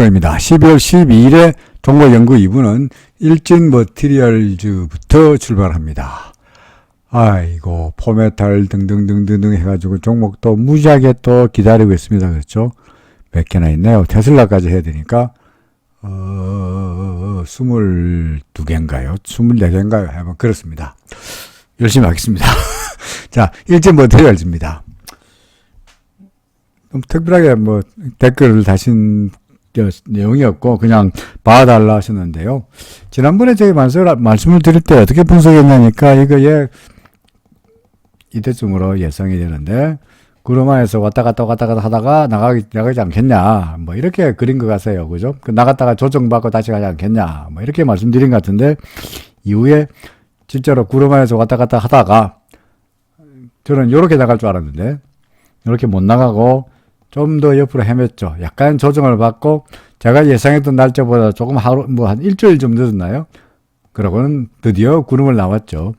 입니다. 12월 12일에 종목 연구 2부는 일진 머티리얼즈부터 출발합니다. 아이고, 포메탈 등등등등 해가지고 종목도 무지하게 또 기다리고 있습니다. 그렇죠? 몇 개나 있나요? 테슬라까지 해야 되니까, 22개인가요? 24개인가요? 뭐, 그렇습니다. 열심히 하겠습니다. 자, 일진 머티리얼즈입니다. 특별하게 뭐, 댓글을 다신 내용이 없고 그냥 봐달라 하셨는데요. 지난번에 제가 말씀을 드릴 때 어떻게 분석했냐니까 이거 이때쯤으로 예상이 되는데 구름 안에서 왔다 갔다 하다가 나가지 않겠냐 뭐 이렇게 그린 것 같아요. 그죠? 나갔다가 조정받고 다시 가지 않겠냐 뭐 이렇게 말씀드린 것 같은데 이후에 진짜로 구름 안에서 왔다 갔다 하다가 저는 이렇게 나갈 줄 알았는데 이렇게 못 나가고 좀 더 옆으로 헤맸죠. 약간 조정을 받고 제가 예상했던 날짜보다 조금 한 일주일 좀 늦었나요? 그러고는 드디어 구름을 나왔죠.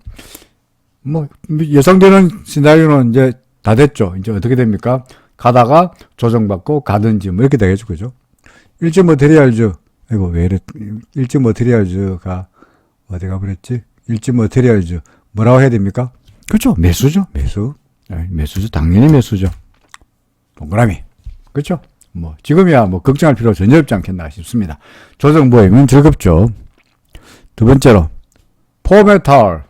뭐 예상되는 시나리오는 이제 다 됐죠. 이제 어떻게 됩니까? 가다가 조정받고 가든지 뭐 이렇게 되겠죠. 그죠? 일진 머티리얼즈 이거 왜 이래? 일진 머티리얼즈가 어디 가버렸지? 일진 머티리얼즈 뭐라고 해야 됩니까? 그렇죠. 매수죠. 매수죠. 당연히 매수죠. 동그라미. 그렇죠? 뭐 지금이야 뭐 걱정할 필요 전혀 없지 않겠나 싶습니다. 조정 보이면 즐겁죠. 두 번째로 포메탈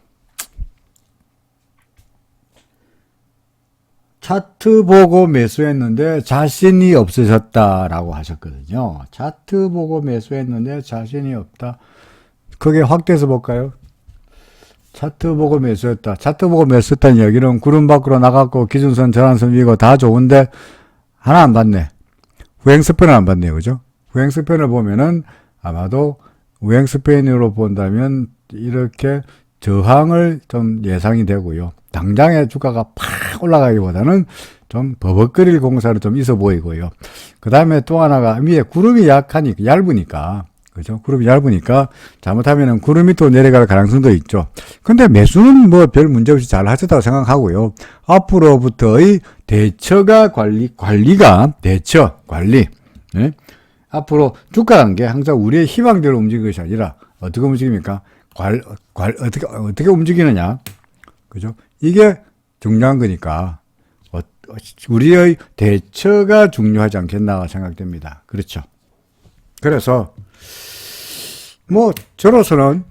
차트 보고 매수했는데 자신이 없으셨다라고 하셨거든요. 차트 보고 매수했는데 자신이 없다. 크게 확대해서 볼까요? 차트 보고 매수했다. 차트 보고 매수했다는 얘기는 구름 밖으로 나갔고 기준선 전환선 위고 다 좋은데 하나 안 봤네. 우행스팬을 안 봤네요. 그죠? 우행스팬을 보면은 아마도 우행스팬으로 본다면 이렇게 저항을 좀 예상이 되고요. 당장의 주가가 팍 올라가기보다는 좀 버벅거릴 공사를 좀 있어 보이고요. 그 다음에 또 하나가 위에 구름이 얇으니까 그죠? 구름이 얇으니까 잘못하면은 구름 밑으로 내려갈 가능성도 있죠. 근데 매수는 뭐 별 문제 없이 잘 하셨다고 생각하고요. 앞으로부터의 대처가 관리. 네? 앞으로 주가라는 게 항상 우리의 희망대로 움직이는 것이 아니라 어떻게 움직입니까? 어떻게 움직이느냐? 그죠? 이게 중요한 거니까 우리의 대처가 중요하지 않겠나 생각됩니다. 그렇죠? 그래서 뭐 저로서야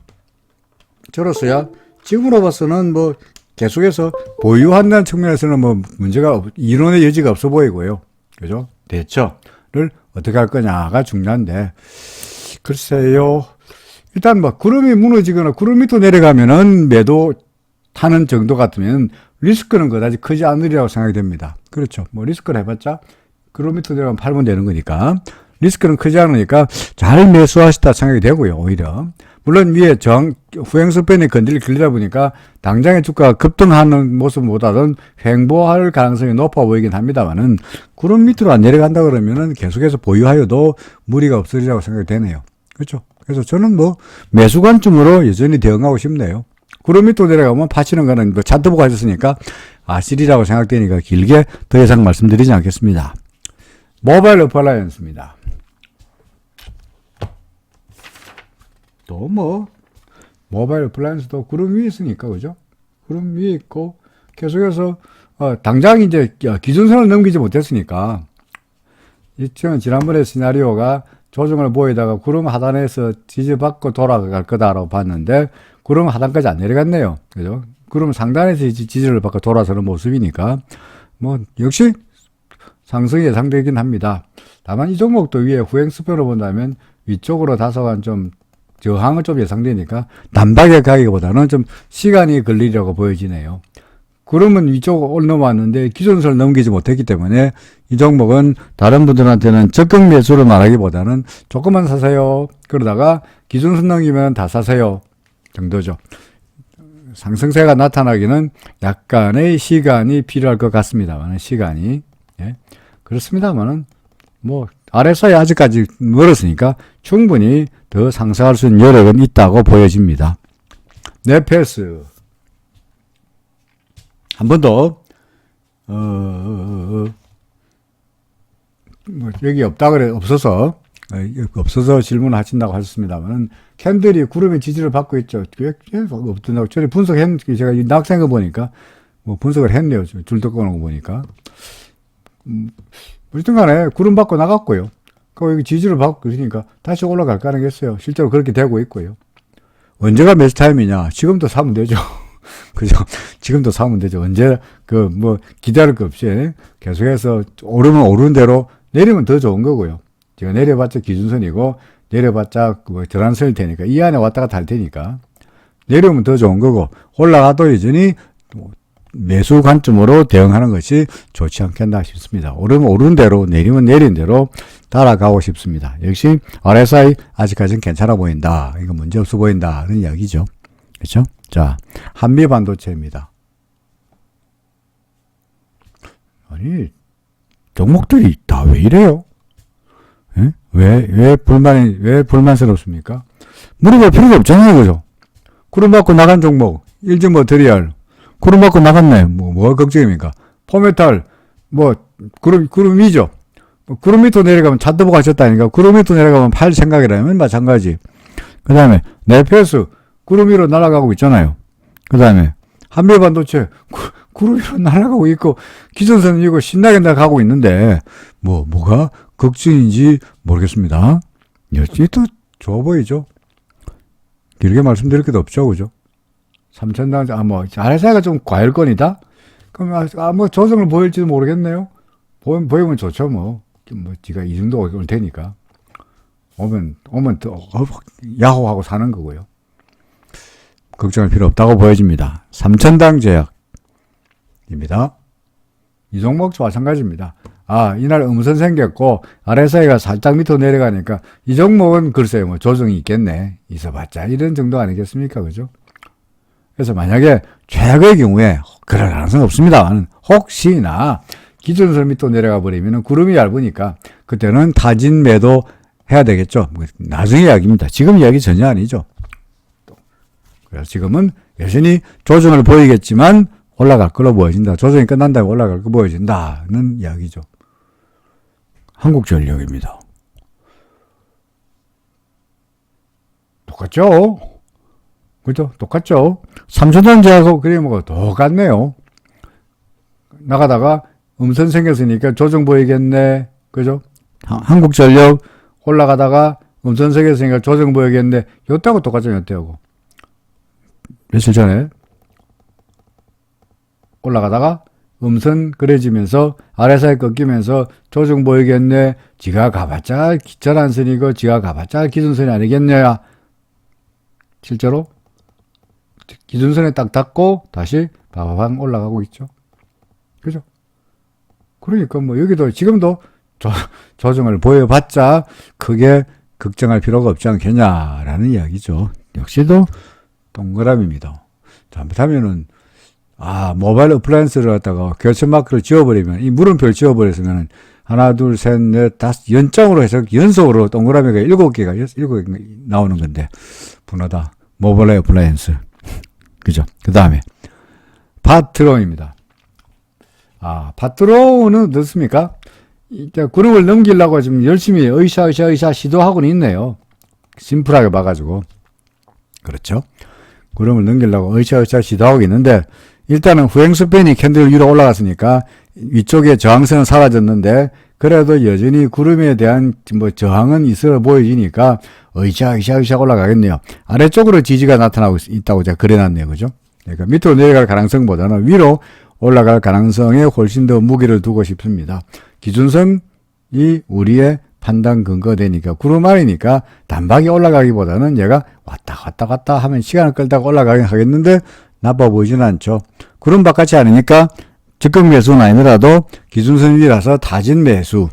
지금으로 봐서는 뭐 계속해서 보유한다는 측면에서는 뭐 문제가 이론의 여지가 없어 보이고요. 그죠? 대처를 어떻게 할 거냐가 중요한데 글쎄요. 일단 뭐 구름이 무너지거나 구름 밑으로 내려가면은 매도 타는 정도 같으면 리스크는 그다지 크지 않으리라고 생각이 됩니다. 그렇죠. 뭐 리스크를 해봤자 구름 밑으로 내려가면 팔면 되는 거니까 리스크는 크지 않으니까 잘 매수하시다 생각이 되고요. 오히려 물론 위에 후행스팬이 건들리다 보니까 당장의 주가가 급등하는 모습보다는 횡보할 가능성이 높아 보이긴 합니다만은 구름 밑으로 안 내려간다 그러면은 계속해서 보유하여도 무리가 없으리라고 생각이 되네요. 그렇죠? 그래서 저는 뭐 매수 관점으로 여전히 대응하고 싶네요. 구름 밑으로 내려가면 파시는 거는 뭐 차트 보고 하셨으니까 아시리라고 생각되니까 길게 더 이상 말씀드리지 않겠습니다. 모바일 어플라이언스입니다. 또 뭐 모바일 어플라이언스도 구름 위에 있으니까 그죠? 구름 위에 있고 계속해서 당장 이제 기준선을 넘기지 못했으니까 지난번에 시나리오가 조정을 보이다가 구름 하단에서 지지받고 돌아갈 거다라고 봤는데 구름 하단까지 안 내려갔네요. 그죠? 구름 상단에서 지지를 받고 돌아서는 모습이니까 뭐 역시 상승이 예상되긴 합니다. 다만 이 종목도 위에 후행스표로 본다면 위쪽으로 다소간 좀 저항은 좀 예상되니까 단박에 가기보다는 좀 시간이 걸리려고 보여지네요. 구름은 위쪽으로 올라왔는데 기준선을 넘기지 못했기 때문에 이 종목은 다른 분들한테는 적극 매수를 말하기보다는 조금만 사세요. 그러다가 기준선 넘기면 다 사세요 정도죠. 상승세가 나타나기는 약간의 시간이 필요할 것 같습니다만 시간이 그렇습니다만은 뭐 RSI 아직까지 멀었으니까 충분히 더 상승할 수 있는 여력은 있다고 보여집니다. 네페스 한 번 더 뭐 여기 없어서 없어서 질문을 하신다고 하셨습니다만, 캔들이 구름의 지지를 받고 있죠. 왜 없던다고. 저희 제가 낙생한 거 보니까, 뭐 분석을 했네요. 줄 덮어놓은 거 보니까. 어쨌든 간에 구름 받고 나갔고요. 그 여기 지지를 받고 있으니까 다시 올라갈 가능성이 있어요. 실제로 그렇게 되고 있고요. 언제가 매수 타임이냐? 지금도 사면 되죠. 그죠? 지금도 사면 되죠. 언제, 기다릴 거 없이 계속해서 오르면 오르는 대로 내리면 더 좋은 거고요. 제가 내려봤자 기준선이고, 내려봤자 절한선일 테니까, 이 안에 왔다 갔다 할 테니까, 내려오면 더 좋은 거고, 올라가도 여전히 매수 관점으로 대응하는 것이 좋지 않겠나 싶습니다. 오르면 오르는 대로, 내리면 내린 대로 따라가고 싶습니다. 역시 RSI 아직까지는 괜찮아 보인다. 이거 문제 없어 보인다는 이야기죠. 그렇죠? 자, 한미 반도체입니다. 아니, 종목들이 다 왜 이래요? 예? 왜 불만스럽습니까? 물어볼 필요가 없잖아요, 그죠? 구름 받고 나간 종목, 일진머터리얼, 구름 받고 나갔네. 뭐가 걱정입니까? 포메탈, 구름 위죠? 구름 밑으로 내려가면 차트 보고 하셨다니까. 구름 밑으로 내려가면 팔 생각이라면 마찬가지. 그 다음에, 네페스, 구름 위로 날아가고 있잖아요. 그 다음에, 한미 반도체, 구름 위로 날아가고 있고, 기존선은 이거 신나게 나가고 있는데, 뭐가 걱정인지 모르겠습니다. 여전히 또 좋아 보이죠? 길게 말씀드릴 것도 없죠, 그죠? 3,000단, RSI가 좀 과열권이다? 그럼, 조정을 보일지도 모르겠네요. 보이면 좋죠, 지가 이 정도 올 테니까. 오면 또, 야호하고 사는 거고요. 걱정할 필요 없다고 보여집니다. 3,000당 제약입니다. 이 종목도 마찬가지입니다. 이날 음선 생겼고, RSI가 살짝 밑으로 내려가니까, 이 종목은 글쎄요, 조정이 있겠네. 있어봤자, 이런 정도 아니겠습니까? 그죠? 그래서 만약에 최악의 경우에, 그럴 가능성은 없습니다만, 혹시나 기준선 밑으로 내려가 버리면 구름이 얇으니까, 그때는 타진 매도 해야 되겠죠. 나중에 이야기입니다. 지금 이야기 전혀 아니죠. 그래서 지금은 여전히 조정을 보이겠지만, 올라갈 걸로 보여진다. 조정이 끝난 다음에 올라갈 거 보여진다는 이야기죠. 한국전력입니다. 똑같죠? 그죠? 똑같죠? 3,000단 제하고 그림하고 똑같네요. 나가다가 음선 생겼으니까 조정 보이겠네. 그죠? 한국전력 올라가다가 음선 생겼으니까 조정 보이겠네. 요때하고 똑같죠, 요때하고. 며칠 전에 올라가다가 음선 그려지면서 RSI 꺾이면서 조정 보이겠네. 지가 가봤자 절한선이고 지가 가봤자 기준선이 아니겠냐. 실제로 기준선에 딱 닿고 다시 바바방 올라가고 있죠. 그죠? 그러니까 여기도 지금도 조정을 보여봤자 크게 걱정할 필요가 없지 않겠냐라는 이야기죠. 역시도 동그라미입니다. 잘못하면은 모바일 어플라이언스를 갖다가 결선 마크를 지워버리면, 이 물음표를 지워버렸으면, 하나, 둘, 셋, 넷, 다섯, 연장으로 해서 연속으로 동그라미가 7개가 나오는 건데, 분하다. 모바일 어플라이언스. 그죠? 그 다음에, 파트론입니다. 파트론은 어떻습니까? 구름을 넘기려고 지금 열심히 의샤 시도하고는 있네요. 심플하게 봐가지고. 그렇죠? 구름을 넘기려고 의샤 시도하고 있는데, 일단은 후행스팬이 캔들 위로 올라갔으니까 위쪽에 저항선은 사라졌는데 그래도 여전히 구름에 대한 저항은 있어 보여지니까 의샤 올라가겠네요. 아래쪽으로 지지가 나타나고 있다고 제가 그려놨네요. 그죠? 그러니까 밑으로 내려갈 가능성보다는 위로 올라갈 가능성에 훨씬 더 무게를 두고 싶습니다. 기준선이 우리의 판단 근거가 되니까 구름 아래니까 단박에 올라가기보다는 얘가 왔다 갔다 하면 시간을 끌다가 올라가긴 하겠는데 나빠 보이진 않죠. 구름 바깥이 아니니까 적극 매수는 아니더라도 기준선 위라서 타진 매수.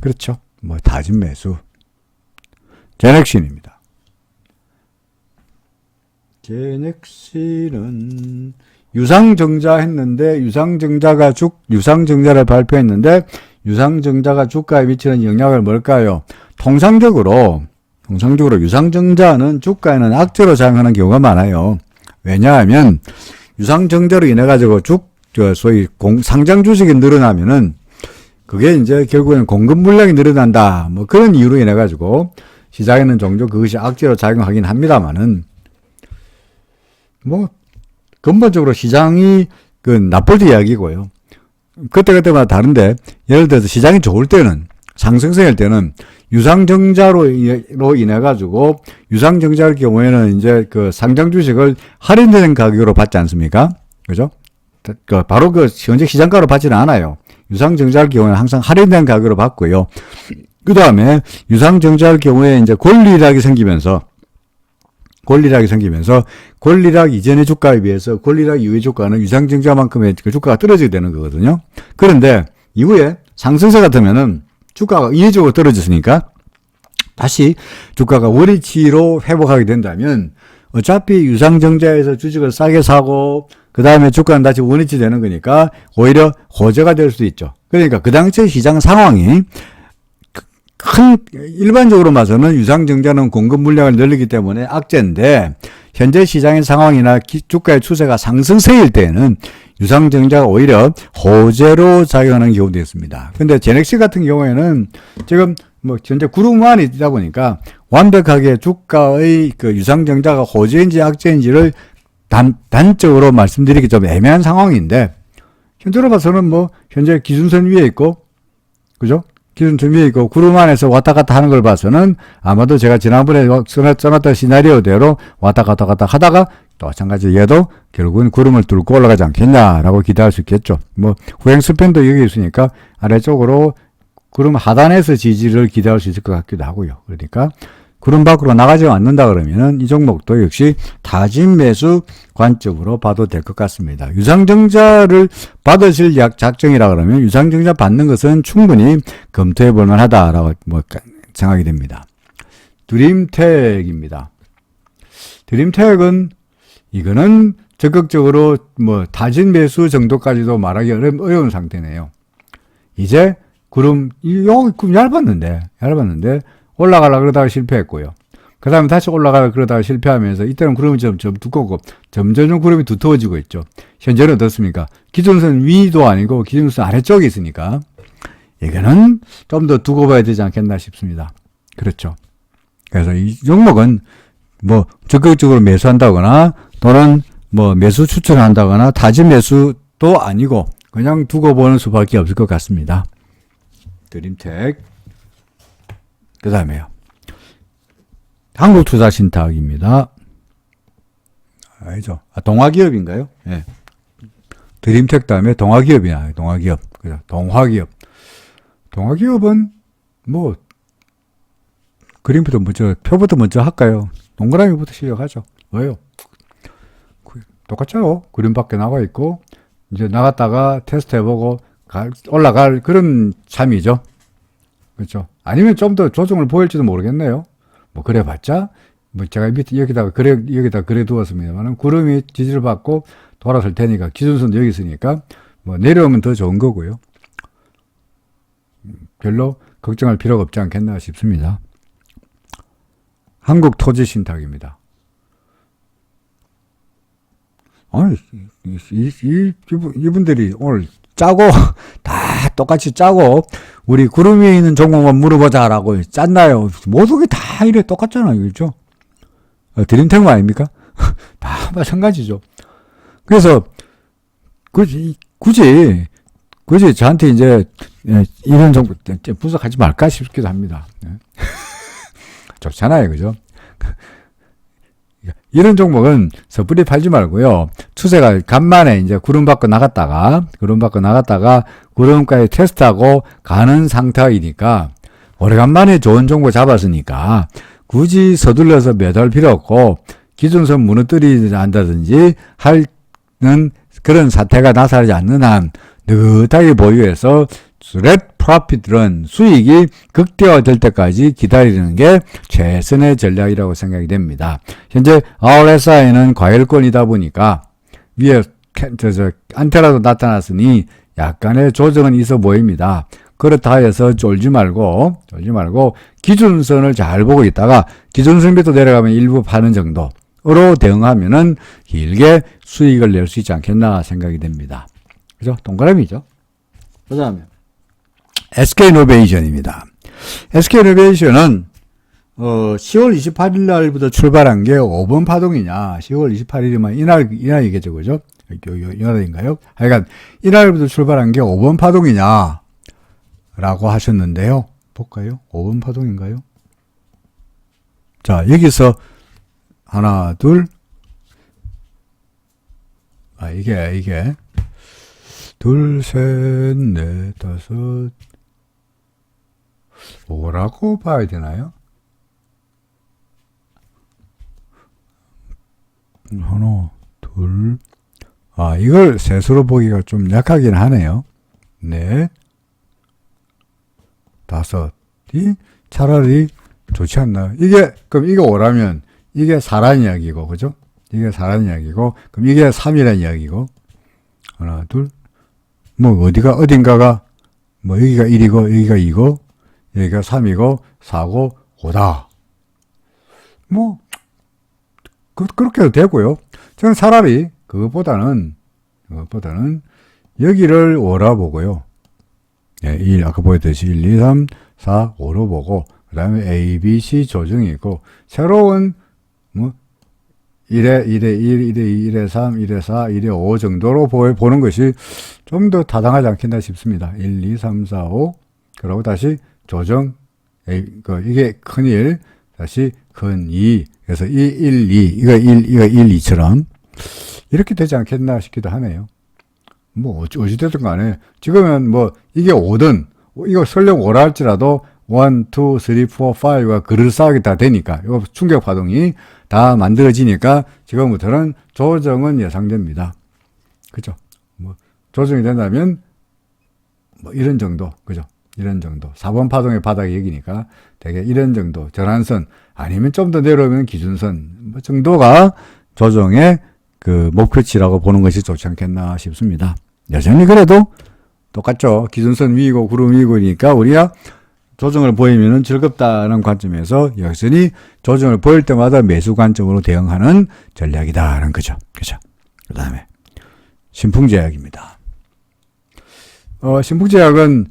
그렇죠. 타진 매수. 제넥신입니다. 제넥신은 유상증자 했는데 유상증자를 발표했는데 유상증자가 주가에 미치는 영향을 뭘까요? 통상적으로 유상증자는 주가에는 악재로 작용하는 경우가 많아요. 왜냐하면 유상증자로 인해 가지고 소위 상장 주식이 늘어나면은 그게 이제 결국에는 공급 물량이 늘어난다. 뭐 그런 이유로 인해 가지고 시장에는 종종 그것이 악재로 작용하긴 합니다만은 뭐 근본적으로 시장이 그 나쁠 때 이야기고요. 그때마다 다른데 예를 들어서 시장이 좋을 때는 상승세일 때는 유상증자로 인해 가지고 유상증자의 경우에는 이제 그 상장 주식을 할인된 가격으로 받지 않습니까? 그죠? 바로 그 현재 시장가로 받지는 않아요. 유상증자의 경우에는 항상 할인된 가격으로 받고요. 그 다음에 유상증자의 경우에 이제 권리락이 생기면서 권리락 이전의 주가에 비해서 권리락 이후의 주가는 유상증자만큼의 그 주가가 떨어지게 되는 거거든요. 그런데 이후에 상승세 같으면은 주가가 인위적으로 떨어졌으니까 다시 주가가 원위치로 회복하게 된다면 어차피 유상증자에서 주식을 싸게 사고 그 다음에 주가는 다시 원위치 되는 거니까 오히려 호재가 될 수도 있죠. 그러니까 그 당시 시장 상황이 일반적으로 봐서는 유상증자는 공급 물량을 늘리기 때문에 악재인데 현재 시장의 상황이나 주가의 추세가 상승세일 때에는 유상증자가 오히려 호재로 작용하는 경우도 있습니다. 근데 제넥시 같은 경우에는 지금 뭐 현재 구름만이 있다 보니까 완벽하게 주가의 그 유상증자가 호재인지 악재인지를 단적으로 말씀드리기 좀 애매한 상황인데 현재로 봐서는 뭐 현재 기준선 위에 있고 그죠? 기준선 위에 있고 구름 안에서 왔다 갔다 하는 걸 봐서는 아마도 제가 지난번에 써놨던 시나리오대로 왔다 갔다 하다가 또 마찬가지 얘도 결국은 구름을 뚫고 올라가지 않겠냐라고 기대할 수 있겠죠. 뭐 후행 스팬도 여기 있으니까 아래쪽으로 구름 하단에서 지지를 기대할 수 있을 것 같기도 하고요. 그러니까 구름 밖으로 나가지 않는다 그러면은 이 종목도 역시 타진 매수 관점으로 봐도 될 것 같습니다. 유상증자를 받으실 작정이라 그러면 유상증자 받는 것은 충분히 검토해 볼 만하다라고 뭐 생각이 됩니다. 드림텍입니다. 드림텍은 이거는 적극적으로 뭐 타진 매수 정도까지도 말하기 어려운 상태네요. 이제 구름 얇았는데 올라가려고 그러다가 실패했고요. 그 다음에 다시 올라가려고 그러다가 실패하면서 이때는 구름이 좀 두껍고 점점 구름이 두터워지고 있죠. 현재는 어떻습니까? 기준선 위도 아니고 기준선 아래쪽에 있으니까 이거는 좀 더 두고 봐야 되지 않겠나 싶습니다. 그렇죠. 그래서 이 종목은 뭐 적극적으로 매수한다거나 또는 뭐 매수 추천한다거나 타진 매수도 아니고 그냥 두고 보는 수밖에 없을 것 같습니다. 드림텍. 그 다음에요. 한국투자신탁입니다. 아니죠. 동화기업인가요? 예. 네. 드림텍 다음에 동화기업이야. 동화기업. 그죠. 동화기업. 동화기업은 뭐 그림부터 먼저 표부터 먼저 할까요? 동그라미부터 시작하죠. 왜요? 똑같죠. 그림 밖에 나와 있고 이제 나갔다가 테스트 해보고 올라갈 그런 참이죠. 그렇죠. 아니면 좀 더 조정을 보일지도 모르겠네요. 뭐 그래 봤자 뭐 제가 밑에 여기다가 그래 두었습니다만 구름이 지지를 받고 돌아설 테니까 기준선도 여기 있으니까 뭐 내려오면 더 좋은 거고요. 별로 걱정할 필요가 없지 않겠나 싶습니다. 한국토지신탁입니다. 아니 이분들이 오늘 짜고 다 똑같이 짜고 우리 구름 위에 있는 종목만 물어보자라고 짰나요? 모두 다 이래 똑같잖아요. 그렇죠? 드림텍만 아닙니까? 다 마찬가지죠. 그래서 굳이 저한테 이제 이런 종목 분석하지 말까 싶기도 합니다. 좋잖아요. 그죠? 이런 종목은 섣불리 팔지 말고요. 추세가 간만에 이제 구름 밖으로 나갔다가 구름가에 테스트하고 가는 상태이니까 오래간만에 좋은 종목 잡았으니까 굳이 서둘러서 매도할 필요 없고 기준선 무너뜨리지 않는다든지 하는 그런 사태가 나타나지 않는 한 느긋하게 보유해서 렛 프로핏은 수익이 극대화될 때까지 기다리는 게 최선의 전략이라고 생각이 됩니다. 현재 RSI는 과열권이다 보니까 위에 안테나도 나타났으니 약간의 조정은 있어 보입니다. 그렇다 해서 쫄지 말고 기준선을 잘 보고 있다가 기준선 밑으로 내려가면 일부 파는 정도로 대응하면은 길게 수익을 낼 수 있지 않겠나 생각이 됩니다. 그죠? 동그라미죠. 그 다음에 SK이노베이션입니다. SK이노베이션은 10월 28일 날부터 출발한 게 5번 파동이냐, 10월 28일이면 이날이겠죠, 그죠? 이날인가요? 하여간 이날부터 출발한 게 5번 파동이냐 라고 하셨는데요. 볼까요? 5번 파동인가요? 자, 여기서 하나, 둘, 이게 둘, 셋, 넷, 다섯, 5라고 봐야 되나요? 하나, 둘, 이걸 셋으로 보기가 좀 약하긴 하네요. 넷, 다섯이 차라리 좋지 않나요? 그럼 이게 5라면, 이게 4란 이야기고, 그죠? 이게 4란 이야기고, 그럼 이게 3이란 이야기고, 하나, 둘, 어딘가가, 여기가 1이고, 여기가 2고, 여기가 3이고, 4고, 5다. 그렇게 해도 되고요. 저는 차라리 그것보다는 여기를 5라 보고요. 1, 아까 보였듯이 1, 2, 3, 4, 5로 보고, 그 다음에 A, B, C 조정이 있고, 새로운, 1에 1, 1에 2, 1에 3, 1에 4, 1에 5 정도로 보는 것이 좀 더 타당하지 않겠나 싶습니다. 1, 2, 3, 4, 5. 그러고 다시 조정, 이게 큰 1, 다시 큰 2. 그래서 1, 2. 이거 1, 2처럼. 이렇게 되지 않겠나 싶기도 하네요. 어찌됐든 간에, 지금은 이게 5든, 이거 설령 5라 할지라도, 1, 2, 3, 4, 5가 그럴싸하게 다 되니까, 이거 충격 파동이 다 만들어지니까, 지금부터는 조정은 예상됩니다. 그죠? 조정이 된다면, 이런 정도, 그죠? 이런 정도. 4번 파동의 바닥이 여기니까, 되게 이런 정도, 전환선, 아니면 좀 더 내려오면 기준선, 정도가 조정의 목표치라고 보는 것이 좋지 않겠나 싶습니다. 여전히 그래도 똑같죠. 기준선 위이고 구름 위이고니까 우리가 조정을 보이면은 즐겁다는 관점에서 여전히 조정을 보일 때마다 매수 관점으로 대응하는 전략이다라는 거죠. 그죠? 그 다음에 신풍제약입니다. 신풍제약은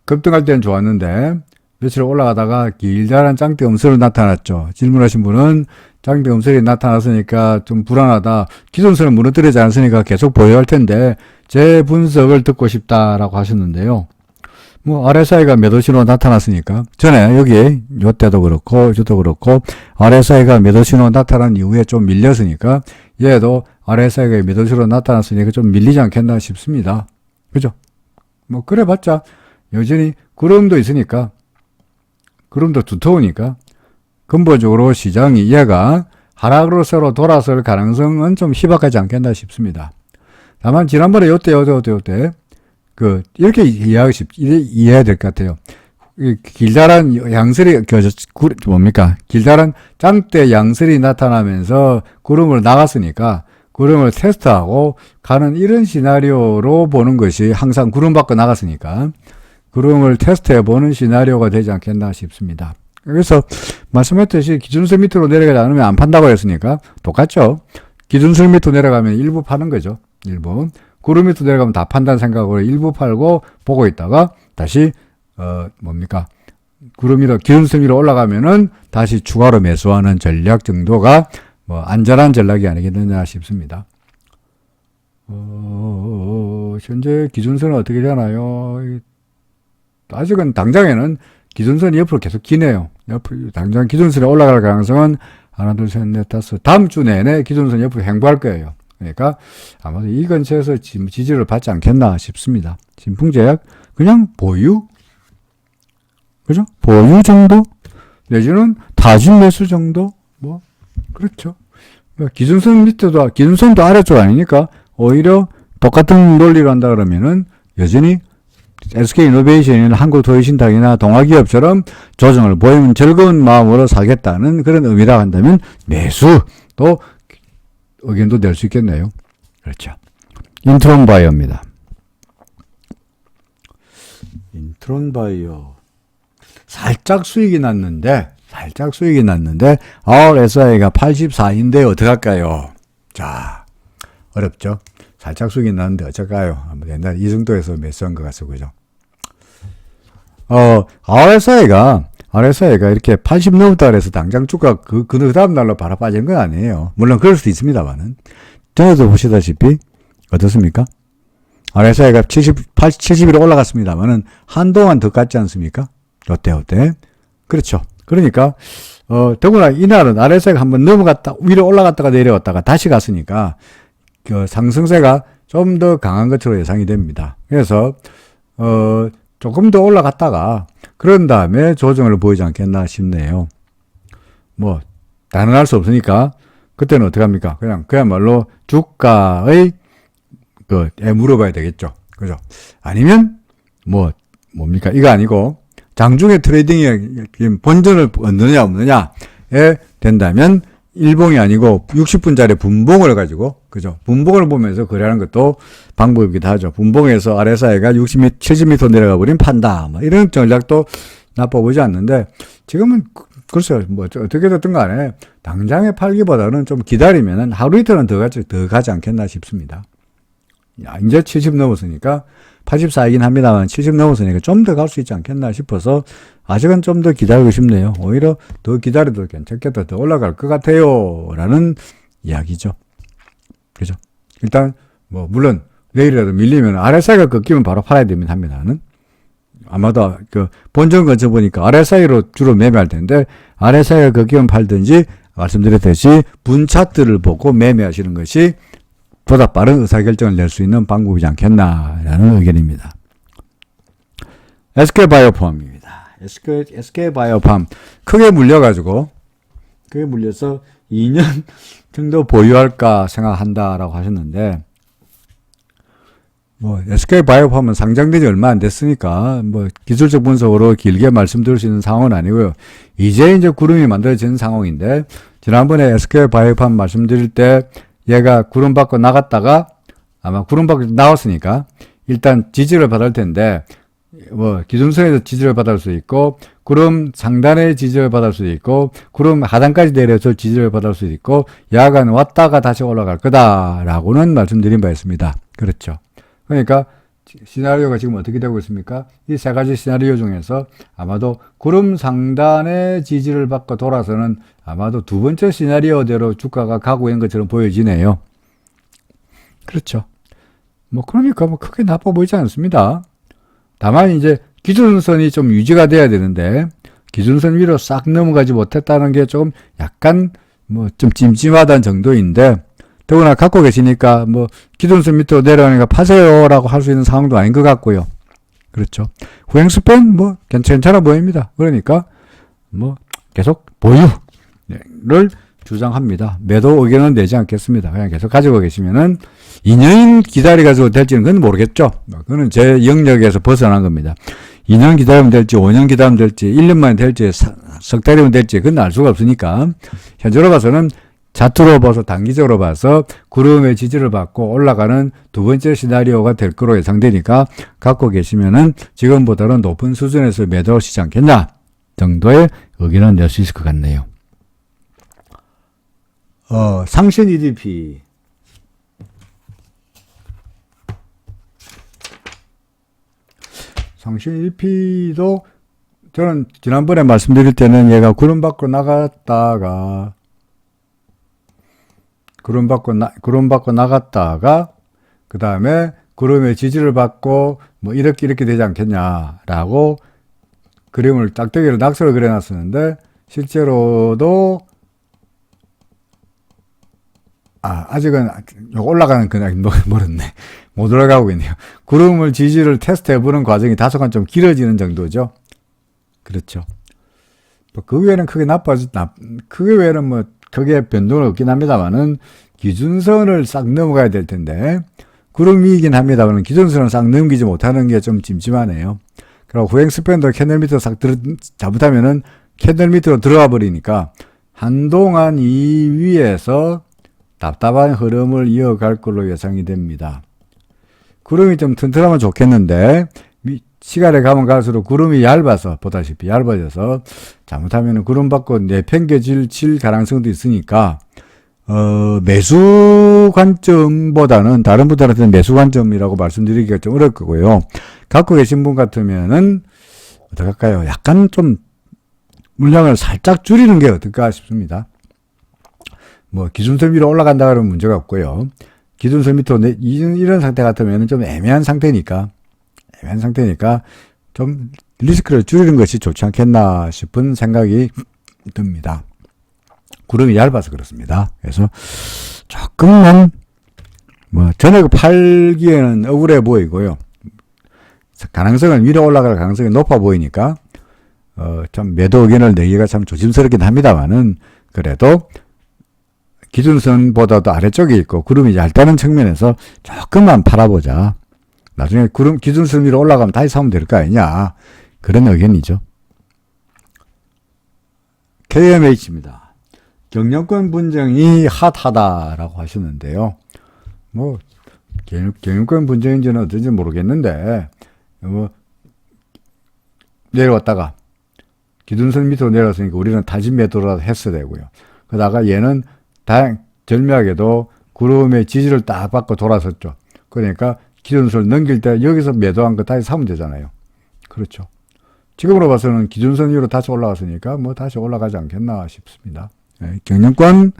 급등할 때는 좋았는데 며칠 올라가다가 길다란 짱대 음수로 나타났죠. 질문하신 분은 짱대 음설이 나타났으니까 좀 불안하다. 기존선을 무너뜨리지 않았으니까 계속 보여야 할 텐데 제 분석을 듣고 싶다라고 하셨는데요. RSI가 매도 신호 나타났으니까 전에 여기 요때도 그렇고 저도 그렇고 RSI가 매도 신호 나타난 이후에 좀 밀렸으니까 얘도 RSI가 매도 신호 나타났으니까 좀 밀리지 않겠나 싶습니다. 그죠? 그래봤자 여전히 구름도 있으니까 구름도 두터우니까 근본적으로 시장이 얘가 하락으로 돌아설 가능성은 좀 희박하지 않겠나 싶습니다. 다만 지난번에 요때 이렇게 이해해야 될 것 같아요. 길다란 양설이 길다란 짱대 양설이 나타나면서 구름을 나갔으니까 구름을 테스트하고 가는 이런 시나리오로 보는 것이 항상 구름 밖으로 나갔으니까 구름을 테스트해보는 시나리오가 되지 않겠나 싶습니다. 그래서 말씀했듯이 기준선 밑으로 내려가지 않으면 안 판다고 했으니까 똑같죠. 기준선 밑으로 내려가면 일부 파는 거죠. 일부. 구름 밑으로 내려가면 다 판다는 생각으로 일부 팔고 보고 있다가 다시 구름 위로 기준선 위로 올라가면은 다시 추가로 매수하는 전략 정도가 안전한 전략이 아니겠느냐 싶습니다. 현재 기준선은 어떻게 되나요? 아직은 당장에는 기준선이 옆으로 계속 기네요. 당장 기준선에 올라갈 가능성은 하나, 둘, 셋, 넷, 다섯. 다음 주 내내 기준선 옆으로 행보할 거예요. 그러니까 아마도 이 근처에서 지지를 받지 않겠나 싶습니다. 신풍제약 그냥 보유? 그죠? 보유 정도? 내지는 타진 매수 정도? 그렇죠. 기준선 밑에도, 기준선도 아래쪽 아니니까 오히려 똑같은 논리로 한다 그러면은 여전히 SK이노베이션이나 한국토유신탁이나 동아기업처럼 조정을 보이면 즐거운 마음으로 사겠다는 그런 의미라 한다면 매수도 의견도 낼 수 있겠네요. 그렇죠. 인트론바이오입니다. 인트론바이오 살짝 수익이 났는데 RSI가 84인데 어떡할까요? 자, 어렵죠. 살짝 수익이 났는데 어쩔까요? 옛날에 이 정도에서 매수한 것 같아요. 그죠? RSI가 이렇게 80 넘었다 그래서 당장 주가 그 다음 날로 바로 빠지는 건 아니에요. 물론 그럴 수도 있습니다만은. 전에도 보시다시피, 어떻습니까? RSI가 70일 올라갔습니다만은 한동안 더 갔지 않습니까? 어때? 그렇죠. 그러니까, 더구나 이날은 RSI가 한번 넘어갔다, 위로 올라갔다가 내려왔다가 다시 갔으니까, 그 상승세가 좀 더 강한 것으로 예상이 됩니다. 그래서, 조금 더 올라갔다가, 그런 다음에 조정을 보이지 않겠나 싶네요. 뭐, 단언할 수 없으니까, 그때는 어떡합니까? 그야말로 주가의, 물어봐야 되겠죠. 그죠? 아니면, 뭡니까? 이거 아니고, 장중에 트레이딩이 본전을 얻느냐, 없느냐에 된다면, 일봉이 아니고 60분짜리 분봉을 가지고, 그죠? 분봉을 보면서 거래하는 것도 방법이기도 하죠. 분봉에서 RSI가 60m, 70m 내려가 버린 판다. 이런 전략도 나빠보지 않는데, 지금은, 글쎄요, 어떻게 됐든 간에, 당장에 팔기보다는 좀 기다리면은 하루 이틀은 더 가지 않겠나 싶습니다. 이제 70 넘었으니까, 84이긴 합니다만 70 넘었으니까 좀 더 갈 수 있지 않겠나 싶어서 아직은 좀 더 기다리고 싶네요. 오히려 더 기다려도 괜찮겠다. 더 올라갈 것 같아요. 라는 이야기죠. 그죠? 일단, 물론, 내일이라도 밀리면 RSI가 꺾이면 바로 팔아야 됩니다. 합니다는. 아마도 본전 근처 보니까 RSI로 주로 매매할 텐데 RSI가 꺾이면 팔든지 말씀드렸듯이 분차트를 보고 매매하시는 것이 보다 빠른 의사결정을 낼 수 있는 방법이지 않겠나라는 의견입니다. SK바이오팜입니다. SK바이오팜 크게 물려서 2년 정도 보유할까 생각한다라고 하셨는데, SK바이오팜은 상장된 지 얼마 안 됐으니까, 기술적 분석으로 길게 말씀드릴 수 있는 상황은 아니고요. 이제 구름이 만들어지는 상황인데, 지난번에 SK바이오팜 말씀드릴 때, 얘가 구름 밖으로 나갔다가, 아마 구름 밖으로 나왔으니까, 일단 지지를 받을 텐데, 기준선에서 지지를 받을 수 있고, 구름 상단에 지지를 받을 수 있고, 구름 하단까지 내려서 지지를 받을 수 있고, 야간 왔다가 다시 올라갈 거다라고는 말씀드린 바 있습니다. 그렇죠. 그러니까 시나리오가 지금 어떻게 되고 있습니까? 이 세 가지 시나리오 중에서 아마도 구름 상단의 지지를 받고 돌아서는 아마도 두 번째 시나리오대로 주가가 가고 있는 것처럼 보여지네요. 그렇죠. 그러니까 크게 나빠 보이지 않습니다. 다만 이제 기준선이 좀 유지가 돼야 되는데, 기준선 위로 싹 넘어가지 못했다는 게 조금 약간 좀 찜찜하다는 정도인데, 더구나 갖고 계시니까 기준선 밑으로 내려가니까 파세요라고 할 수 있는 상황도 아닌 것 같고요. 그렇죠. 후행 스팬 괜찮아 보입니다. 그러니까 계속 보유를 주장합니다. 매도 의견은 내지 않겠습니다. 그냥 계속 가지고 계시면은 2년 기다려가지고 될지는 그건 모르겠죠. 그거는 제 영역에서 벗어난 겁니다. 2년 기다리면 될지, 5년 기다리면 될지, 1년 만에 될지, 석 달이면 될지, 그건 알 수가 없으니까, 현재로 봐서는 차트로 봐서 단기적으로 봐서 구름의 지지를 받고 올라가는 두 번째 시나리오가 될 거로 예상되니까 갖고 계시면은 지금보다는 높은 수준에서 매도하시지 않겠나 정도의 의견을 낼 수 있을 것 같네요. 상신 EDP. 상신 EDP도 저는 지난번에 말씀드릴 때는 얘가 구름 밖으로 나갔다가 그 다음에 구름의 지지를 받고 이렇게 되지 않겠냐라고 그림을 딱대기로 낙서를 그려놨었는데, 실제로도 아직은 올라가는 그냥 멀었네. 못 올라가고 있네요. 구름을 지지를 테스트 해보는 과정이 다소간 좀 길어지는 정도죠. 그렇죠. 그 외에는 크게 외에는 크게 변동은 없긴 합니다만은 기준선을 싹 넘어가야 될 텐데, 구름 위이긴 합니다만은 기준선을 싹 넘기지 못하는 게 좀 찜찜하네요. 그리고 후행 스팬도 캔들 밑으로 싹 잘못하면은 캔들 밑으로 들어가 버리니까 한동안 이 위에서 답답한 흐름을 이어갈 걸로 예상이 됩니다. 구름이 좀 튼튼하면 좋겠는데, 시간에 가면 갈수록 구름이 보다시피 얇아져서 잘못하면 구름 밖으로 내팽개질 가능성도 있으니까, 매수 관점보다는 다른 분들한테는 매수 관점이라고 말씀드리기가 좀 어려울 거고요. 갖고 계신 분 같으면은 어떡할까요? 약간 좀 물량을 살짝 줄이는 게 어떨까 싶습니다. 뭐 기준선 위로 올라간다 그러면 문제가 없고요. 기준선 밑으로 이런 상태 같으면 좀 애매한 상태니까 좀 리스크를 줄이는 것이 좋지 않겠나 싶은 생각이 듭니다. 구름이 얇아서 그렇습니다. 그래서 조금만 뭐 전액 팔기에는 억울해 보이고요. 가능성은 위로 올라갈 가능성이 높아 보이니까 참 매도 의견을 내기가 참 조심스럽긴 합니다만은 그래도 기준선보다도 아래쪽에 있고 구름이 얇다는 측면에서 조금만 팔아보자. 나중에 기준선 위로 올라가면 다시 사면 될 거 아니냐. 그런 의견이죠. KMH입니다. 경영권 분쟁이 핫하다라고 하셨는데요. 뭐 경영권 분쟁인지는 어떤지 모르겠는데 뭐 내려왔다가 기준선 밑으로 내려왔으니까 우리는 타진 매도라도 했어야 되고요. 그러다가 얘는 절묘하게도 구름의 지지를 딱 받고 돌아섰죠. 그러니까 기준선을 넘길 때 여기서 매도한 거 다시 사면 되잖아요. 그렇죠. 지금으로 봐서는 기준선 위로 다시 올라갔으니까 뭐 다시 올라가지 않겠나 싶습니다. 경영권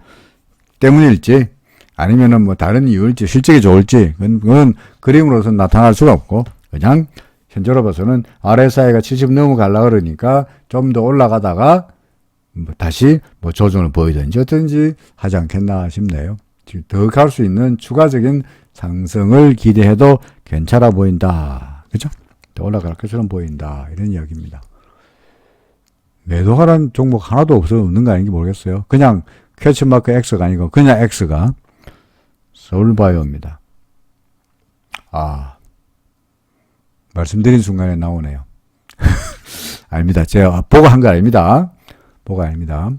때문일지 아니면은 뭐 다른 이유일지 실적이 좋을지 그건 그림으로서 나타날 수가 없고 그냥 현재로 봐서는 RSI가 70 넘어가려고 그러니까 좀 더 올라가다가 뭐 다시 뭐 조정을 보이든지 어떤지 하지 않겠나 싶네요. 더 갈 수 있는 추가적인 상승을 기대해도 괜찮아 보인다. 그죠? 더 올라갈 것처럼 보인다. 이런 이야기입니다. 매도하라는 종목 하나도 없는 거 아닌지 모르겠어요. 그냥 퀘스천마크 X가 아니고 그냥 X가 서울바이오입니다. 말씀드린 순간에 나오네요. 아닙니다. 제가 보고 한 거 아닙니다. 보고 아닙니다.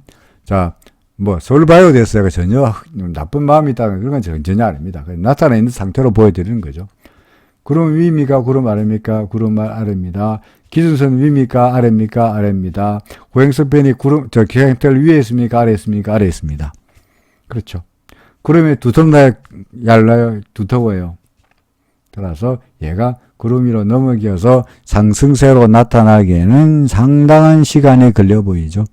자, 뭐 서울바이오에 대해서 제가 전혀 나쁜 마음이 있다는 그런 건 전혀 아닙니다. 나타나 있는 상태로 보여드리는 거죠. 구름 위입니까? 구름 아래입니까? 구름 아래입니다. 기준선 위입니까? 아래입니까? 아래입니다. 고행선편이 기행tel 위에 있습니까? 아래에 있습니까? 아래에 있습니다. 그렇죠. 구름이 두텁나요? 얇나요? 두터워요. 따라서 얘가 구름 위로 넘어기어서 상승세로 나타나기에는 상당한 시간이 걸려 보이죠.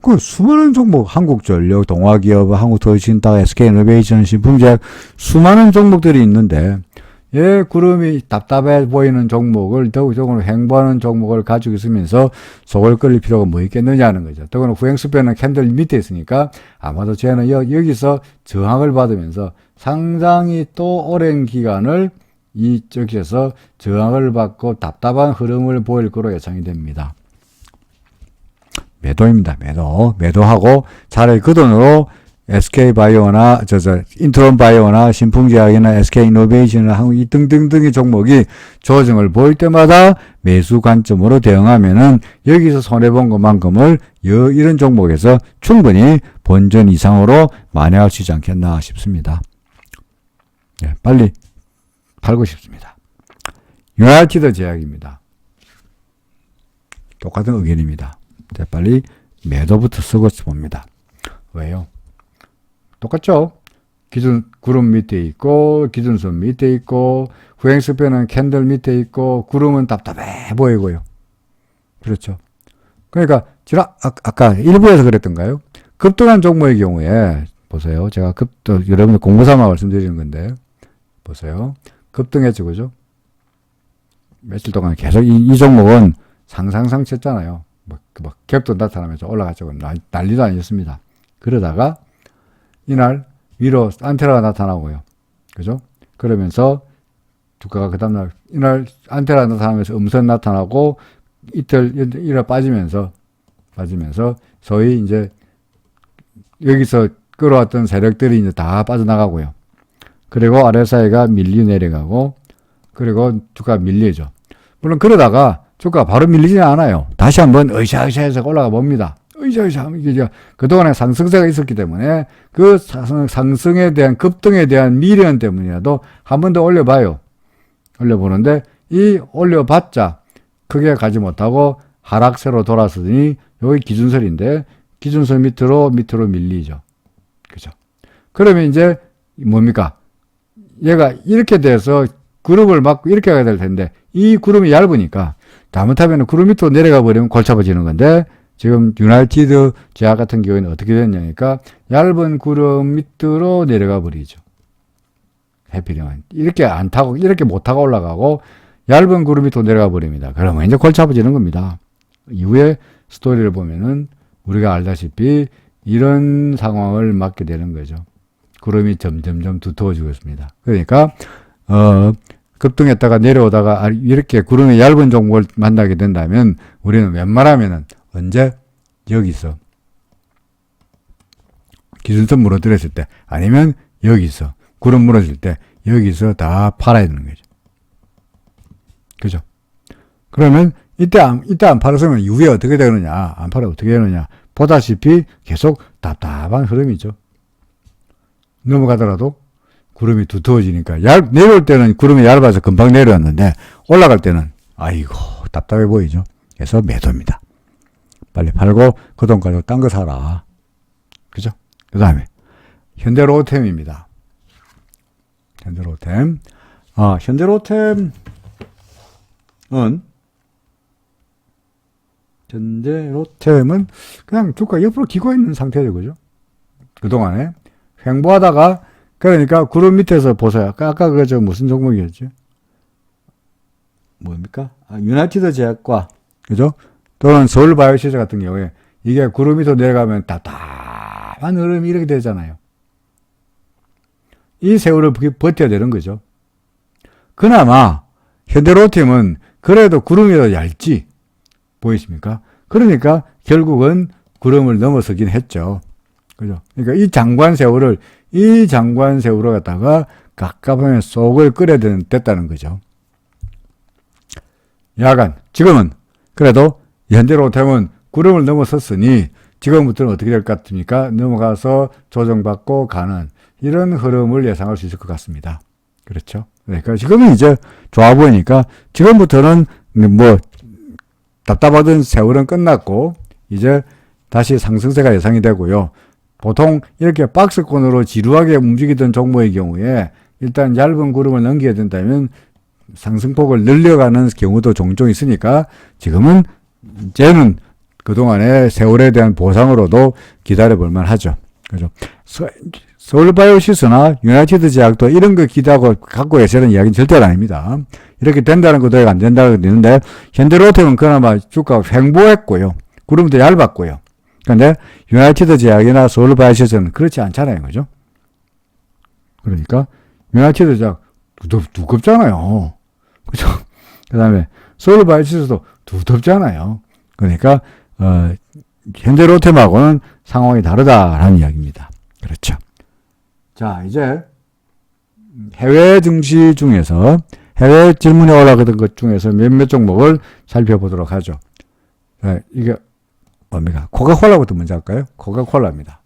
그 수많은 종목, 한국전력, 동화기업, 한국도시신탁, SK이노베이션, 신풍제약 수많은 종목들이 있는데 구름이 답답해 보이는 종목을 더욱더욱 횡보하는 종목을 가지고 있으면서 속을 끓일 필요가 뭐 있겠느냐는 거죠. 더구나 후행수표는 캔들 밑에 있으니까 아마도 쟤는 여기서 저항을 받으면서 상당히 또 오랜 기간을 이쪽에서 저항을 받고 답답한 흐름을 보일 거로 예상이 됩니다. 매도입니다. 매도하고 차라리 그 돈으로 SK바이오나 인트론바이오나 신풍제약이나 SK이노베이션이나 한국 등등등의 종목이 조정을 보일 때마다 매수 관점으로 대응하면은 여기서 손해본 것만큼을 이런 종목에서 충분히 본전 이상으로 만회할 수 있지 않겠나 싶습니다. 빨리 팔고 싶습니다. 유나이티드 제약입니다. 똑같은 의견입니다. 빨리 매도부터 쓰고 봅니다. 왜요? 똑같죠? 구름 밑에 있고, 기준선 밑에 있고, 후행수표는 캔들 밑에 있고, 구름은 답답해 보이고요. 그렇죠. 그러니까, 아까 일부에서 그랬던가요? 급등한 종목의 경우에, 보세요. 제가 여러분들 공부 삼아 말씀드리는 건데, 보세요. 급등했죠, 그죠? 며칠 동안 계속 이 종목은 상승했잖아요. 갭도 나타나면서 올라갔죠. 난리도 아니었습니다. 그러다가 이날 위로 안테나가 나타나고요. 그죠? 그러면서 주가가 그 다음날 이날 안테나가 나타나면서 음선 나타나고 이틀 빠지면서 소위 이제 여기서 끌어왔던 세력들이 이제 다 빠져나가고요. 그리고 RSI가 밀리 내려가고 그리고 주가가 밀리죠. 물론 그러다가 주가가 바로 밀리지는 않아요. 다시 한번 으쌰으쌰해서 올라가 봅니다. 으쌰으쌰. 그동안에 상승세가 있었기 때문에 그 상승에 대한 급등에 대한 미련 때문이라도 한 번 더 올려봐요. 올려보는데 이 올려봤자 크게 가지 못하고 하락세로 돌아서더니 여기 기준선인데 기준선 밑으로 밀리죠. 그죠? 그러면 이제 뭡니까? 얘가 이렇게 돼서 그룹을 막고 이렇게 가야 될 텐데 이 그룹이 얇으니까 잘못하면 구름 밑으로 내려가 버리면 골치 아파지는 건데, 지금 유나이티드 제약 같은 경우에는 어떻게 됐냐니까 얇은 구름 밑으로 내려가 버리죠. 해피령은 이렇게 안 타고 이렇게 못 타고 올라가고 얇은 구름 밑으로 내려가 버립니다. 그러면 이제 골치 아파지는 겁니다. 이후에 스토리를 보면은 우리가 알다시피 이런 상황을 맞게 되는 거죠. 구름이 점점점 두터워지고 있습니다. 그러니까 급등했다가 내려오다가 이렇게 구름이 얇은 종목을 만나게 된다면 우리는 웬만하면은 언제 여기서 기준선 무너뜨렸을 때 아니면 여기서 구름 무너질 때 여기서 다 팔아야 되는 거죠. 그죠? 그러면 이때 안 팔았으면 이후에 어떻게 되느냐, 안 팔아 어떻게 되느냐 보다시피 계속 답답한 흐름이죠. 넘어가더라도 구름이 두터워지니까 내려올 때는 구름이 얇아서 금방 내려왔는데 올라갈 때는 아이고 답답해 보이죠. 그래서 매도입니다. 빨리 팔고 그 돈 가지고 딴 거 사라. 그죠? 그 다음에 현대로템입니다. 현대로템. 현대로템은 그냥 주가 옆으로 기고 있는 상태죠. 그죠? 그동안에 횡보하다가 그러니까 구름 밑에서 보세요. 아까 그저 무슨 종목이었죠? 뭡니까? 유나이티드 제약과 그죠? 또는 서울바이오시즈 같은 경우에 이게 구름 밑으로 내려가면 답답한 흐름이 이렇게 되잖아요. 이 세월을 버텨야 되는 거죠. 그나마 현대로템은 그래도 구름이 더 얇지 보이십니까? 그러니까 결국은 구름을 넘어서긴 했죠. 그죠? 그러니까 이 장관 세월을 갖다가 갑갑하면 속을 끓여야 됐다는 거죠. 야간 지금은 그래도 현대로템은 구름을 넘어섰으니 지금부터는 어떻게 될 것 같습니까? 넘어가서 조정받고 가는 이런 흐름을 예상할 수 있을 것 같습니다. 그렇죠? 그러니까 지금은 이제 좋아 보이니까 지금부터는 뭐 답답하던 세월은 끝났고 이제 다시 상승세가 예상이 되고요. 보통 이렇게 박스권으로 지루하게 움직이던 종목의 경우에 일단 얇은 구름을 넘겨야 된다면 상승폭을 늘려가는 경우도 종종 있으니까 지금은 이제는 그동안의 세월에 대한 보상으로도 기다려볼만 하죠. 그죠? 서울바이오시스나 유나이티드 제약도 이런 거 기대하고 갖고 계시는 이야기는 절대로 아닙니다. 이렇게 된다는 것도 안 된다고 되는데 현대로템은 그나마 주가가 횡보했고요. 구름도 얇았고요. 그런데 유나이티드 제약이나 서울바이오시스는 그렇지 않잖아요. 그죠? 그러니까 유나이티드 제약 두껍잖아요. 그죠? 그 다음에 서울바이오시스도 두껍잖아요. 그러니까 현대로템하고는 상황이 다르다라는 이야기입니다. 그렇죠. 자, 이제 해외 증시 중에서 해외 질문에 올라가던 것 중에서 몇몇 종목을 살펴보도록 하죠. 이게 뭡니까? 코카콜라부터 먼저 할까요? 코카콜라입니다.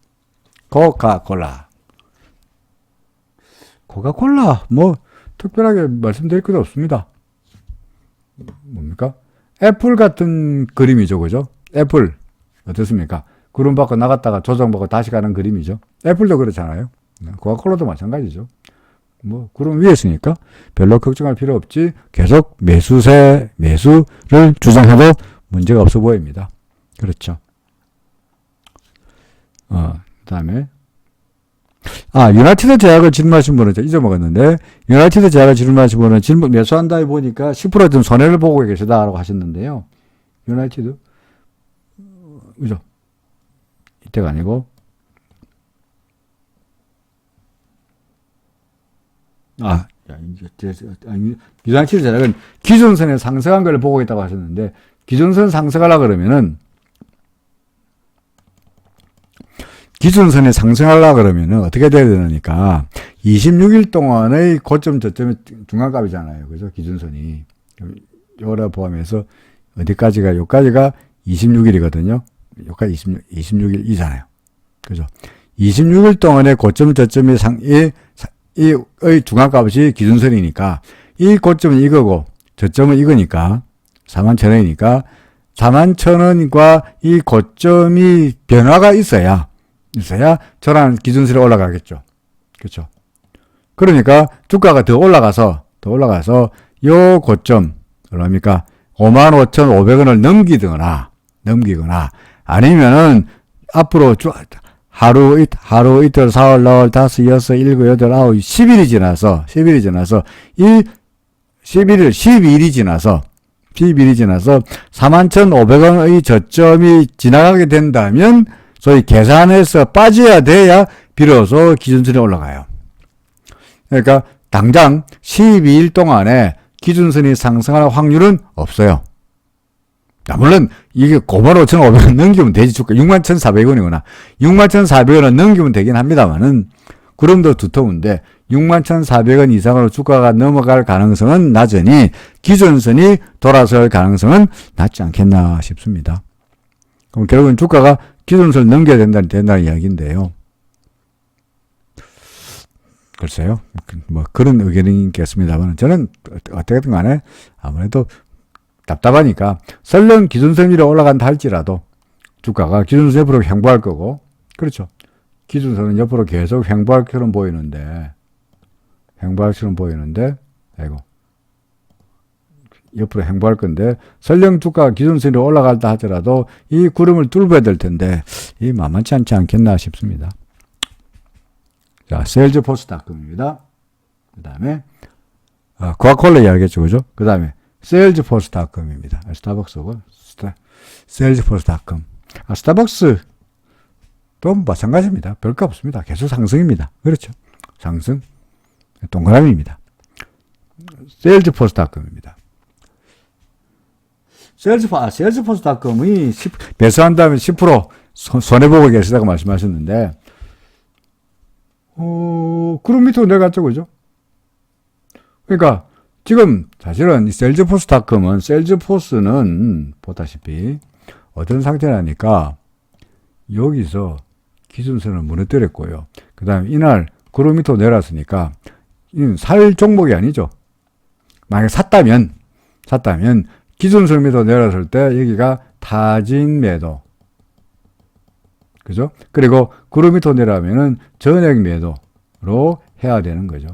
코카콜라 뭐 특별하게 말씀드릴 것도 없습니다. 뭡니까? 애플 같은 그림이죠. 그죠? 애플 어떻습니까? 구름 밖으로 나갔다가 조정받고 다시 가는 그림이죠. 애플도 그렇잖아요. 코카콜라도 마찬가지죠. 뭐 구름 위에 있으니까 별로 걱정할 필요 없지. 계속 매수를 주장해도 문제가 없어 보입니다. 그렇죠. 그다음에 유나이티드 제약을 질문하신 분은 잊어먹었는데 유나이티드 제약을 질문하신 분은 매수한다 보니까 10% 좀 손해를 보고 계시다라고 하셨는데요. 유나이티드 그죠? 이때가 아니고 유나이티드 제약은 기준선에 상승한 걸 보고 있다고 하셨는데 기준선 상승하려고 그러면은 어떻게 돼야 되니까 26일 동안의 고점 저점이 중간값이잖아요. 그죠? 기준선이 요거를 포함해서 어디까지가 요까지가 26일이거든요. 요까지 26일이잖아요. 그죠? 26일 동안의 고점 저점이 의 중간값이 기준선이니까 이 고점은 이거고 저점은 이거니까 41,000원이니까 41,000원과 이 고점이 변화가 있어야 저랑 기준선이 올라가겠죠. 그렇죠? 그러니까 주가가 더 올라가서 요 고점 얼마입니까? 55,500원을 넘기거나 아니면은 앞으로 하루 이틀 4월 나월 5 6 7 8 9 10일이 지나서 12일이 지나서 41,500원의 저점이 지나가게 된다면 소위 계산해서 빠져야 돼야 비로소 기준선이 올라가요. 그러니까 당장 12일 동안에 기준선이 상승할 확률은 없어요. 물론 이게 95,500원 넘기면 되지. 주가 61,400원이거나 61,400원은 넘기면 되긴 합니다만은 구름도 두터운데 61,400원 이상으로 주가가 넘어갈 가능성은 낮으니 기준선이 돌아설 가능성은 낮지 않겠나 싶습니다. 그럼 결국은 주가가 기준선을 넘겨야 된다는 이야기인데요. 글쎄요. 뭐 그런 의견이 있겠습니다만 저는 어떻게든 간에 아무래도 답답하니까 설령 기준선 위로 올라간다 할지라도 주가가 기준선 옆으로 횡보할 거고, 그렇죠. 기준선은 옆으로 계속 횡보할 것처럼 보이는데 아이고 옆으로 횡보할 건데 설령 주가가 기준선으로 올라갈다 하더라도 이 구름을 뚫어야 될 텐데 이 만만치 않지 않겠나 싶습니다. 자, 세일즈포스닷컴입니다. 그 다음에 코카콜라 이야기했죠, 그죠? 그 다음에 세일즈포스닷컴입니다. 스타벅스고 세일즈포스닷컴. 스타벅스도 마찬가지입니다. 별거 없습니다. 계속 상승입니다. 그렇죠? 상승 동그라미입니다. 세일즈포스닷컴입니다. 세일즈포스닷컴이 매수한다면 10% 손해보고 계시다고 말씀하셨는데 그런 밑으로 내려갔죠, 그죠? 그러니까 지금 사실은 세일즈포스닷컴은 세일즈포스는 보다시피 어떤 상태라니까 여기서 기준선을 무너뜨렸고요. 그 다음에 이날 그런 밑으로 내려왔으니까 살 종목이 아니죠. 만약에 샀다면 기준선 밑으로 내려왔을 때 여기가 타진 매도, 그죠? 그리고 그룹 밑으로 내려가면은 전액 매도로 해야 되는 거죠.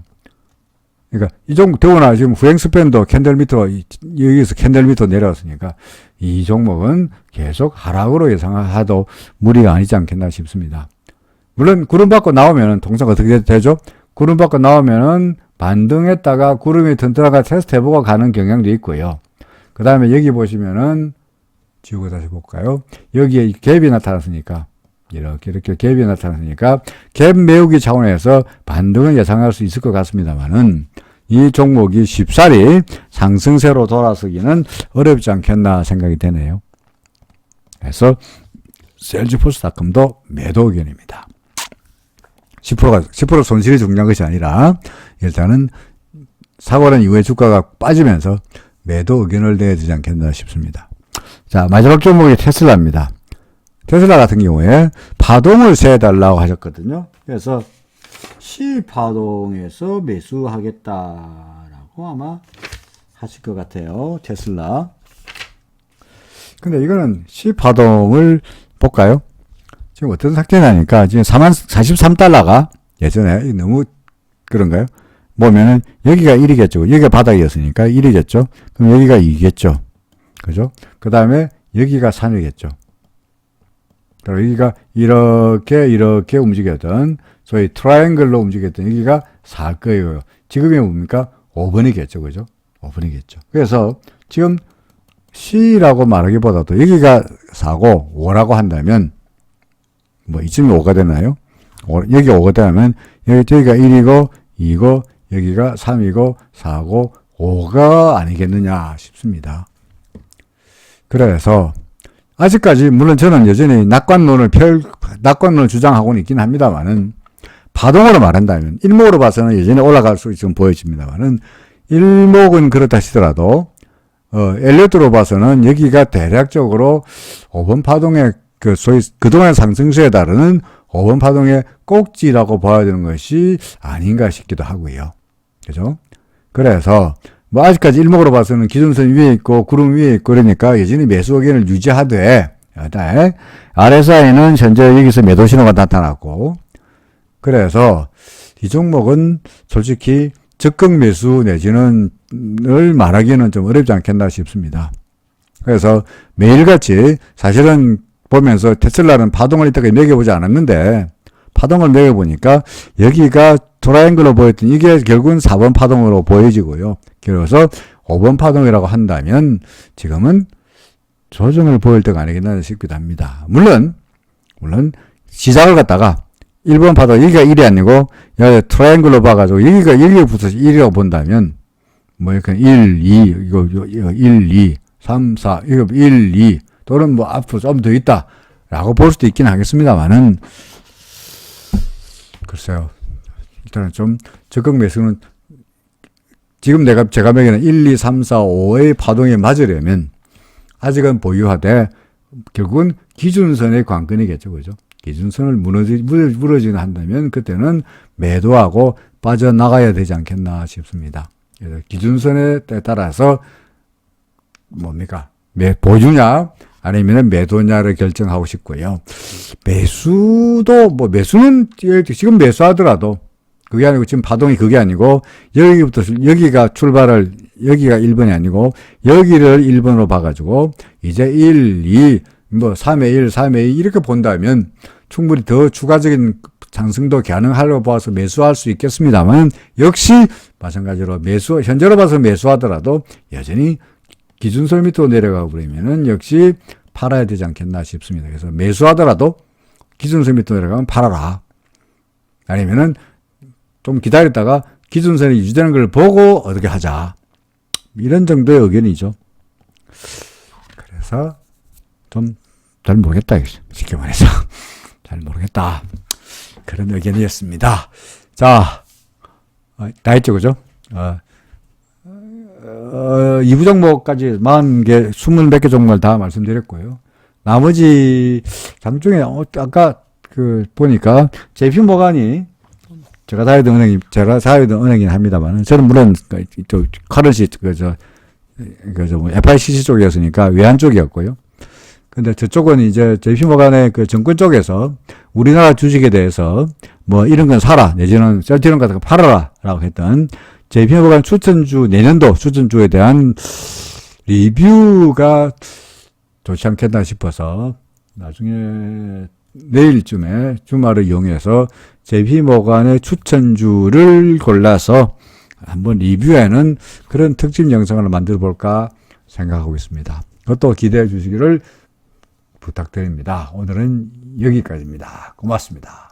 그러니까 이 종목 더구나 지금 후행스팬도 캔들 밑으로 여기서 캔들 밑으로 내려왔으니까 이 종목은 계속 하락으로 예상하도 무리가 아니지 않겠나 싶습니다. 물론 구름 받고 나오면은 통상 어떻게 되죠? 구름 받고 나오면은 반등했다가 구름이 튼튼하게 테스트 해보고 가는 경향도 있고요. 그 다음에 여기 보시면은 지우고 다시 볼까요? 여기에 갭이 나타났으니까 이렇게 갭이 나타났으니까 갭 메우기 차원에서 반등은 예상할 수 있을 것 같습니다만은 이 종목이 쉽사리 상승세로 돌아서기는 어렵지 않겠나 생각이 되네요. 그래서 세일즈포스닷컴도 매도 의견입니다. 10% 손실이 중요한 것이 아니라 일단은 사고 난 이후에 주가가 빠지면서 매도 의견을 내야 되지 않겠나 싶습니다. 자, 마지막 종목이 테슬라입니다. 테슬라 같은 경우에 파동을 세달라고 하셨거든요. 그래서 C파동에서 매수하겠다라고 아마 하실 것 같아요. 테슬라. 근데 이거는 C파동을 볼까요? 지금 어떤 상태냐니까 지금 43달러가 예전에 너무 그런가요? 보면은 여기가 1이겠죠. 여기가 바닥이었으니까 1이겠죠. 그럼 여기가 2겠죠. 그죠? 그 다음에 여기가 3이겠죠. 여기가 이렇게 움직였던 소위 트라이앵글로 움직였던 여기가 4일 거예요. 지금이 뭡니까? 5번이겠죠. 그죠? 5번이겠죠. 그래서 지금 C라고 말하기보다도 여기가 4고 5라고 한다면 뭐 이쯤이 5가 되나요? 여기 5가 되면 여기가 1이고 2고 여기가 3이고 4고 5가 아니겠느냐 싶습니다. 그래서 아직까지 물론 저는 여전히 낙관론을 주장하고는 있긴 합니다만은 파동으로 말한다면 일목으로 봐서는 여전히 올라갈 수 지금 보여집니다만은 일목은 그렇다 하시더라도 엘리어트로 봐서는 여기가 대략적으로 5번 파동의 소위 그동안 상승세에 따르는 5번 파동의 꼭지라고 봐야 되는 것이 아닌가 싶기도 하고요. 그죠? 그래서 뭐 아직까지 일목으로 봐서는 기준선 위에 있고 구름 위에 있고 그러니까 여전히 매수 의견을 유지하되 RSI는 현재 여기서 매도 신호가 나타났고 그래서 이 종목은 솔직히 적극 매수 내지는 을 말하기는 좀 어렵지 않겠나 싶습니다. 그래서 매일같이 사실은 보면서 테슬라는 파동을 이따가 매겨보지 않았는데 파동을 매겨보니까 여기가 트라이앵글로 보였던 이게 결국은 4번 파동으로 보여지고요. 그래서 5번 파동이라고 한다면 지금은 조정을 보일 때가 아니겠나 싶기도 합니다. 물론 시작을 갖다가 1번 파동 여기가 1이 아니고 여기 트라이앵글로 봐가지고 여기부터 1이라고 본다면 뭐 이렇게 1, 2 이거 1, 2, 3, 4 이거 1, 2 또는 뭐 앞으로 좀 더 있다라고 볼 수도 있긴 하겠습니다만은 글쎄요. 일단은 좀 적극 매수는 지금 제가 매기는 1, 2, 3, 4, 5의 파동에 맞으려면 아직은 보유하되 결국은 기준선의 관건이겠죠. 그죠? 기준선을 무너지는 한다면 그때는 매도하고 빠져나가야 되지 않겠나 싶습니다. 그래서 기준선에 따라서 뭡니까? 보유냐 아니면 매도냐를 결정하고 싶고요. 매수는 지금 매수하더라도 그게 아니고 지금 파동이 그게 아니고 여기가 1번이 아니고 여기를 1번으로 봐가지고 이제 1, 2, 뭐 3의 1, 3의 2 이렇게 본다면 충분히 더 추가적인 상승도 가능하려고 봐서 매수할 수 있겠습니다만 역시 마찬가지로 현재로 봐서 매수하더라도 여전히 기준선 밑으로 내려가 버리면은 역시 팔아야 되지 않겠나 싶습니다. 그래서 매수하더라도 기준선 밑으로 내려가면 팔아라. 아니면은 좀 기다렸다가 기준선이 유지되는 걸 보고 어떻게 하자. 이런 정도의 의견이죠. 그래서 좀 잘 모르겠다. 쉽게 말해서. 잘 모르겠다. 그런 의견이었습니다. 자, 다 했죠, 그죠? 2부 종목까지 40개, 20몇 개 종목을 다 말씀드렸고요. 나머지 장중에 아까 보니까 JP모간이 제가 다니던 은행이긴 합니다만 저는 물론 커런시 FICC 쪽이었으니까 외환 쪽이었고요. 근데 저쪽은 이제 JP모간의 정권 쪽에서 우리나라 주식에 대해서 뭐 이런 건 사라 내지는 셀트리온 같은 거 팔아라라고 했던 JP모간 추천주 내년도 추천주에 대한 리뷰가 좋지 않겠나 싶어서 나중에 내일쯤에 주말을 이용해서 JP모간의 추천주를 골라서 한번 리뷰하는 그런 특집 영상을 만들어 볼까 생각하고 있습니다. 그것도 기대해 주시기를 부탁드립니다. 오늘은 여기까지입니다. 고맙습니다.